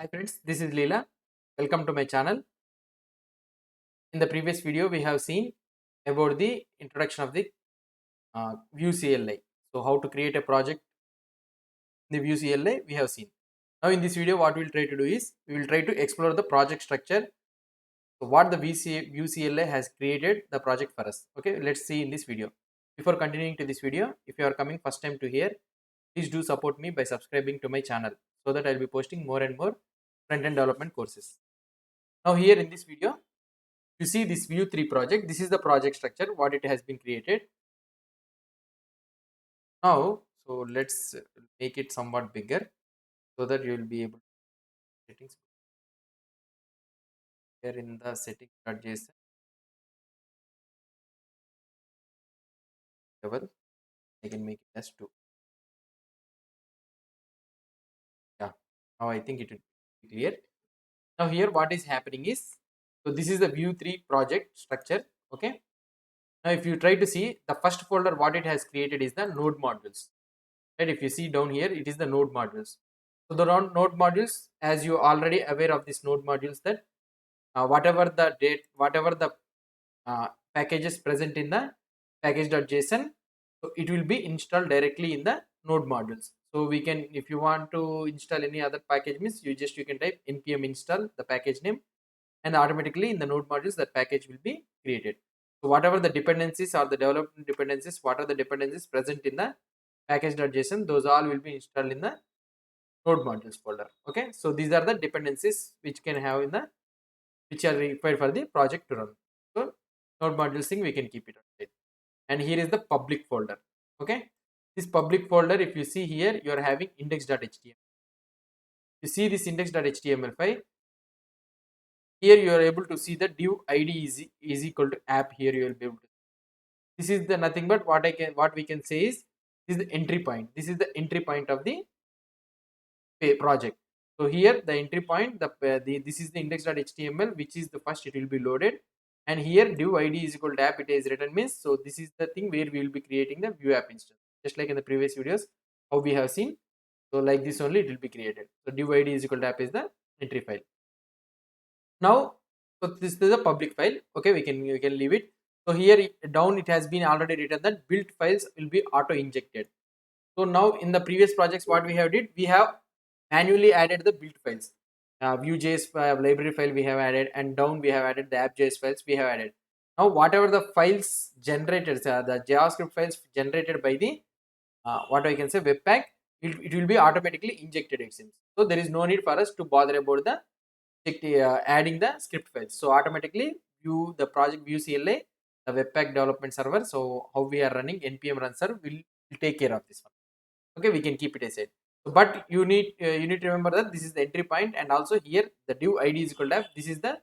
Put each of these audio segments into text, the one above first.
Hi friends, this is Leela. Welcome to my channel. In the previous video, we have seen about the introduction of the Vue CLI. So how to create a project in the Vue CLI we have seen. Now in this video, what we will try to do is we will try to explore the project structure. So what the Vue CLI has created the project for us. Okay, let's see in this video. Before continuing to this video, if you are coming first time to here, please do support me by subscribing to my channel so that I will be posting more and more front-end development courses. Now here in this video, you see this Vue 3 project. This is the project structure, what it has been created. Now, so let's make it somewhat bigger so that you will be able to settings here in the settings.js level. I can make it as 2. Yeah. Now I think it will be clear. Now here what is happening is, so this is the Vue 3 project structure. Okay. Now if you try to see the first folder, what it has created is the node modules. Right. If you see down here, it is the node modules. So the node modules, as you already aware of these node modules, that whatever the packages present in the package.json, so it will be installed directly in the node modules. So we can, if you want to install any other package, means you can type npm install the package name, and automatically in the node modules that package will be created. So whatever the dependencies or the development dependencies, what are the dependencies present in the package.json, those all will be installed in the node modules folder. Okay, so these are the dependencies which can have in the, which are required for the project to run. So node modules thing we can keep it outside. And here is the public folder. Okay, this public folder, if you see here, you are having index.html. You see this index.html file. Here you are able to see the div id is equal to app. Here you will be able to. This is the nothing but what we can say is, this is the entry point. This is the entry point of the project. So here the entry point, this is the index.html, which is the first it will be loaded, and here div id is equal to app, it is written, means, so this is the thing where we will be creating the Vue app instance, just like in the previous videos how we have seen. So like this only it will be created. So div id is equal to app is the entry file. Now, so this is a public file. Okay, we can leave it. So here down it has been already written that built files will be auto injected. So now in the previous projects, what we have did, we have manually added the build files. Vue.js library file we have added, and down we have added the app.js files we have added. Now whatever the files generated, the JavaScript files generated by the what I can say webpack, it will be automatically injected, it seems. So there is no need for us to bother about the adding the script files. So automatically the project Vue CLI, the webpack development server. So how we are running npm run server will take care of this one. Okay, we can keep it aside. But you need to remember that this is the entry point, and also here the div id is equal to app. This is the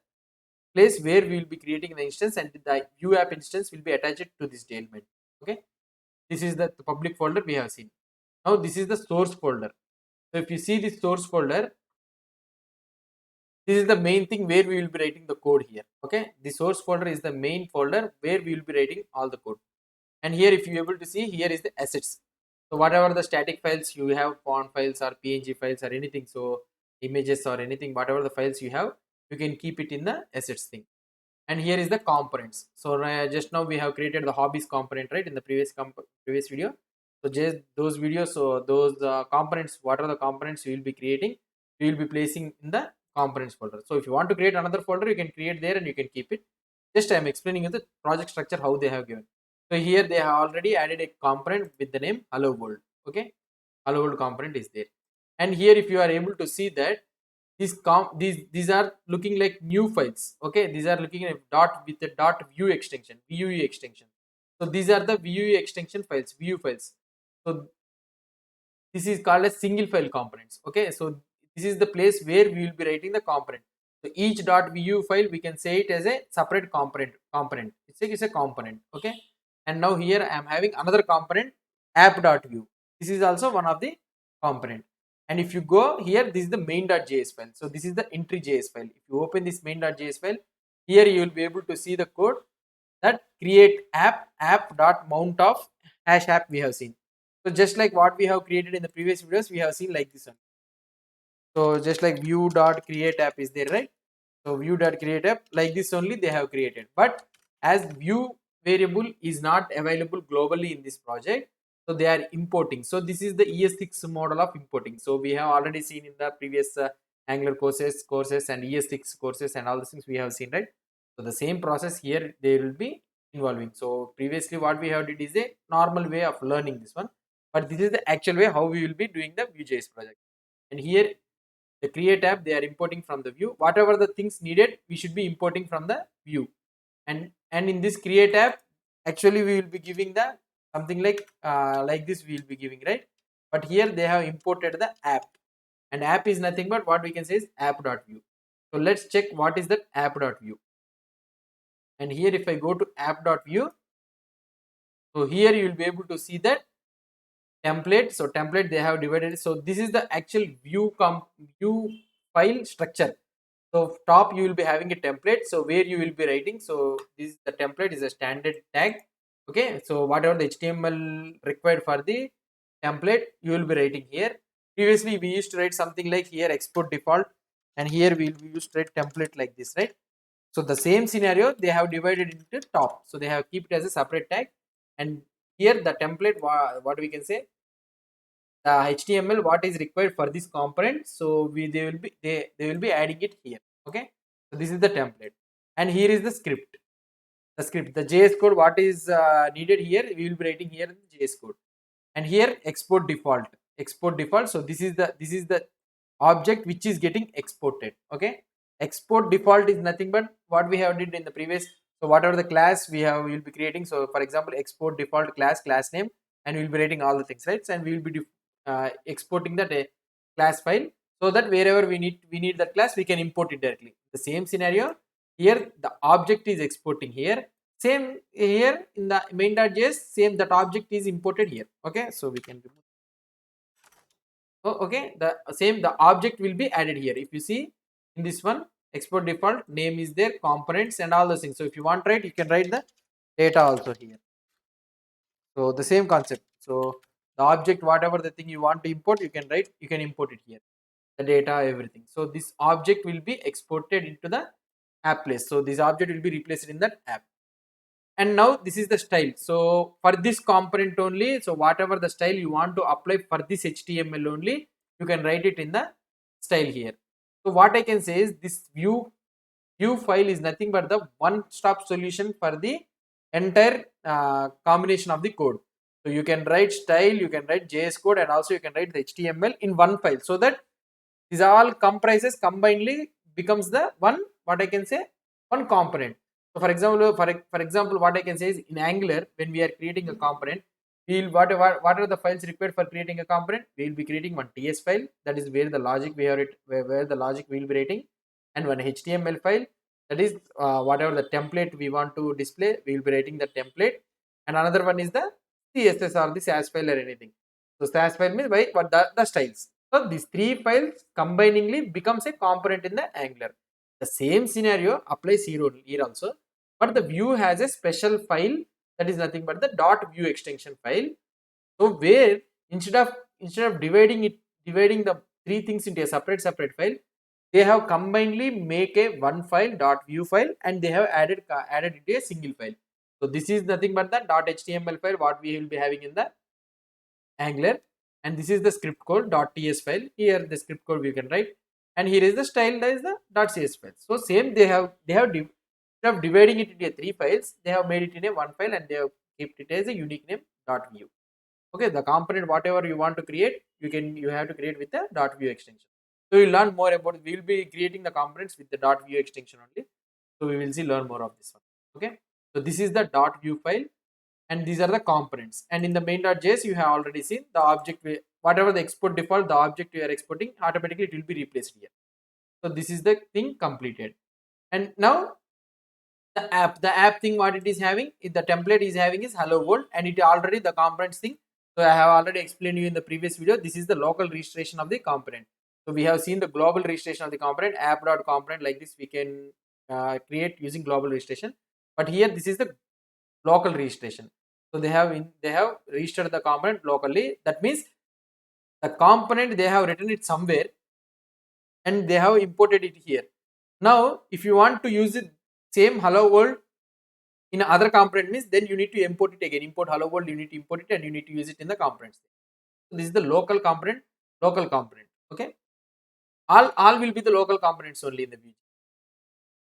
place where we will be creating the instance, and the Vue app instance will be attached to this element. Okay, this is the public folder we have seen. Now this is the source folder. So if you see this source folder, this is the main thing where we will be writing the code here. Okay, the source folder is the main folder where we will be writing all the code. And here if you are able to see, here is the assets. So whatever the static files you have, font files or png files or anything, so images or anything, whatever the files you have, you can keep it in the assets thing. And here is the components. So just now we have created the hobbies component, right, in the previous video. So just those videos, so those components, what are the components you will be creating, you will be placing in the components folder. So if you want to create another folder, you can create there and you can keep it. Just I am explaining you the project structure how they have given. So here they have already added a component with the name hello world. Okay, hello world component is there. And here if you are able to see that these are looking like new files. Okay, these are looking at dot with the dot vue extension, vue extension. So these are the vue extension files, vue files. So this is called as single file components. Okay, so this is the place where we will be writing the component. So each dot vue file, we can say it as a separate component. It's a component. Okay, and now here I am having another component, app.vue. This is also one of the component. And if you go here, this is the main.js file. So this is the entry.js file. If you open this main.js file, here you will be able to see the code that create app.mount of hash app we have seen. So just like what we have created in the previous videos, we have seen like this one. So just like vue.create_app is there, right? So vue.create_app, like this only they have created. But as view variable is not available globally in this project, so they are importing. So this is the ES6 model of importing. So we have already seen in the previous Angular courses and ES6 courses and all these things we have seen, right? So the same process here they will be involving. So previously what we have did is a normal way of learning this one, but this is the actual way how we will be doing the Vuejs project. And here the create app they are importing from the view. Whatever the things needed we should be importing from the view. And in this create app actually we will be giving the something like this we will be giving, right? But here they have imported the app, and app is nothing but what we can say is app.view. So let's check what is that app.view. And here if I go to app.view, so here you will be able to see that template. So template they have divided. So this is the actual view file structure. So top you will be having a template, so where you will be writing. So this the template is a standard tag. Okay, so whatever the HTML required for the template you will be writing here. Previously we used to write something like here export default, and here we used to write template like this, right? So the same scenario they have divided into top, so they have keep it as a separate tag. And here the template, what we can say, the HTML what is required for this component, so they will be adding it here. Okay, so this is the template, and here is the script. The JS code what is needed here we will be writing here in the JS code. And here export default. So this is the object which is getting exported. Okay, export default is nothing but what we have did in the previous. So whatever the class we will be creating, so for example export default class name, and we will be writing all the things, right? And we will be exporting that class file, so that wherever we need that class we can import it directly. The same scenario here, the object is exporting here. Same here in the main.js, same that object is imported here. Okay, so we can remove. Oh, okay, the same the object will be added here. If you see in this one, export default name is there, components and all those things. So if you want to write, you can write the data also here. So the same concept. So the object, whatever the thing you want to import, you can import it here. The data, everything. So this object will be exported into the app place. So this object will be replaced in that app. And now this is the style. So for this component only, so whatever the style you want to apply for this HTML only, you can write it in the style here. So what I can say is this view file is nothing but the one stop solution for the entire combination of the code. So you can write style, you can write JS code, and also you can write the HTML in one file, so that these all comprises combinedly becomes the one, what I can say, one component. So for example, what I can say is in Angular, when we are creating a component, we'll what are the files required for creating a component? We'll be creating one TS file, that is where the logic we are it where the logic we'll be writing, and one HTML file, that is whatever the template we want to display, we will be writing the template, and another one is the CSS or the SAS file or anything. So SAS file means by what the styles. So these three files combiningly becomes a component in the Angular. The same scenario applies here also, but the Vue has a special file that is nothing but the .vue extension file. So where instead of dividing the three things into a separate file, they have combinedly make a one file .vue file, and they have added into a single file. So this is nothing but the .html file what we will be having in the Angular, and this is the script code .ts file. Here the script code we can write, and here is the style, that is the .cs file. So same instead of dividing it into three files, they have made it in a one file, and they have kept it as a unique name .vue. Okay, the component whatever you want to create, you have to create with the .vue extension. So we'll learn more about, we will be creating the components with the .vue extension only. So we will see learn more of this one. Okay, so this is the .vue file, and these are the components. And in the main.js you have already seen the object whatever the export default, the object you are exporting, automatically it will be replaced here. So this is the thing completed. And now the app thing what it is having, the template is having is hello world, and it already the components thing. So I have already explained you in the previous video, this is the local registration of the component. So we have seen the global registration of the component, app.component, like this we can create using global registration. But here this is the local registration. So they have registered the component locally. That means the component they have written it somewhere, and they have imported it here. Now if you want to use it same hello world in other component means, then you need to import it again. Import hello world, you need to import it and you need to use it in the components. So this is the local component, okay. All will be the local components only in the Vue.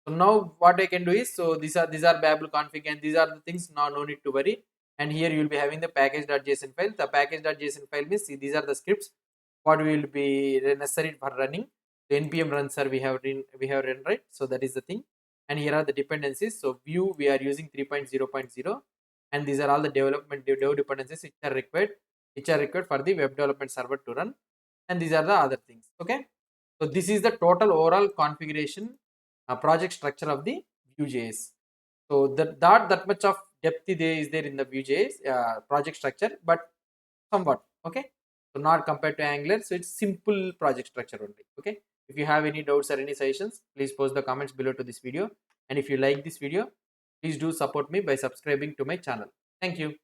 So now what I can do is, so these are Babel config and these are the things. Now no need to worry. And here you will be having the package.json file. The package.json file means, see, these are the scripts what will be necessary for running. The npm run sir we have run, right? So that is the thing. And here are the dependencies. So Vue we are using 3.0.0, and these are all the dev dependencies which are required for the web development server to run. And these are the other things. Okay. So this is the total overall configuration project structure of the Vue.js. So that much of depth is there in the Vue.js project structure, but somewhat, okay. So not compared to Angular, so it's simple project structure only. Okay. If you have any doubts or any suggestions, please post the comments below to this video. And if you like this video, please do support me by subscribing to my channel. Thank you.